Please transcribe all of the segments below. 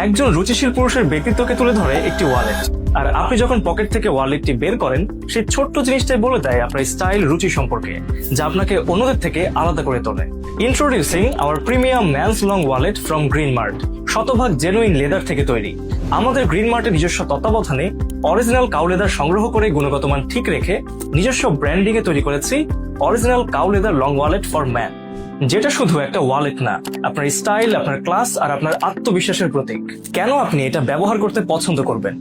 একজন রুচিশীল পুরুষের ব্যক্তিত্বকে তুলে ধরে একটি ওয়ালেট। আর আপনি যখন পকেট থেকে ওয়ালেটটি বের করেন, সেই ছোট্ট জিনিসটাই বলে দেয় আপনার স্টাইল, রুচি সম্পর্কে, যা আপনাকে অন্যদের থেকে আলাদা করে তোলে। Introducing our premium man's long wallet from Green Mart, শতভাগ জেনুইন লেদার থেকে তৈরি। আমাদের গ্রিন মার্টের নিজস্ব তত্ত্বাবধানে অরিজিনাল কাউ লেদার সংগ্রহ করে গুণগত মান ঠিক রেখে নিজস্ব ব্র্যান্ডিং এ তৈরি করেছি original cow leather long wallet for man, যেটা শুধু একটা ওয়ালেট না, আপনার স্টাইল, আপনার ক্লাস আর আপনার আত্মবিশ্বাসের প্রতীক। কেন আপনি এটা ব্যবহার করতে পছন্দ করবেন?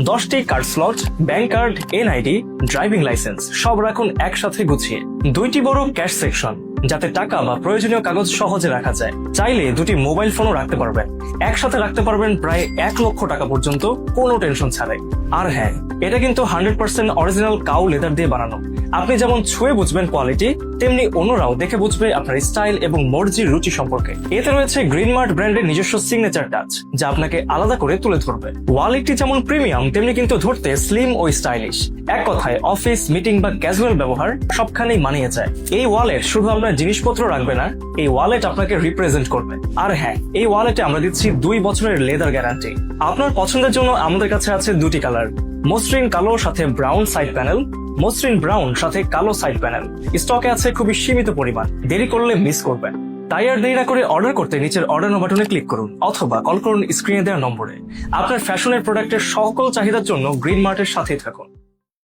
10টি card slot, bank card, NID, driving licence সব রাখুন একসাথে গুছিয়ে। 2টি বড় ক্যাশ সেকশন, যাতে টাকা বা প্রয়োজনীয় কাগজ সহজে রাখা যায়। চাইলে 2টি মোবাইল ফোনও রাখতে পারবেন। একসাথে রাখতে পারবেন প্রায় 1 লক্ষ টাকা পর্যন্ত, কোনো টেনশন ছাড়াই। আর হ্যাঁ, এটা কিন্তু 100% অরিজিনাল কাউ লেদার দিয়ে বানানো। আপনি যেমন ছুঁয়ে বুঝবেন কোয়ালিটি, তেমনি অন্যরাও দেখে বুঝবে আপনার স্টাইল এবং মর্জির রুচি সম্পর্কে। এতে রয়েছে গ্রিন মার্ট ব্র্যান্ডের নিজস্ব সিগনেচার টাচ, যা আপনাকে আলাদা করে তুলে ধরবে। ওয়ালেটটি যেমন প্রিমিয়াম, তেমনি কিন্তু ধরতে স্লিম ও স্টাইলিশ। এক কথায় অফিস, মিটিং বা ক্যাজুয়াল ব্যবহার সবখানেই মানিয়ে যায়। এই ওয়ালেট শুধু আপনার জিনিসপত্র রাখবে না, এই ওয়ালেট আপনাকে রিপ্রেজেন্ট করবে। আর হ্যাঁ, এই ওয়ালেটে আমরা দিচ্ছি 2 বছরের লেদার গ্যারান্টি। আপনার পছন্দের জন্য আমাদের কাছে আছে 2টি কালার, মসৃণ কালো সাথে ব্রাউন সাইড প্যানেল, মসৃণ ব্রাউন সাথে কালো সাইড প্যানেল। স্টকে আছে খুবই সীমিত পরিমাণ, দেরি করলে মিস করবেন। তাই আর দেরি না করে অর্ডার করতে নিচের অর্ডার নাও বাটনে ক্লিক করুন অথবা কল করুন স্ক্রিনে দেওয়া নম্বরে। আপনার ফ্যাশনের প্রোডাক্টের সকল চাহিদার জন্য গ্রিন মার্টের সাথেই থাকুন।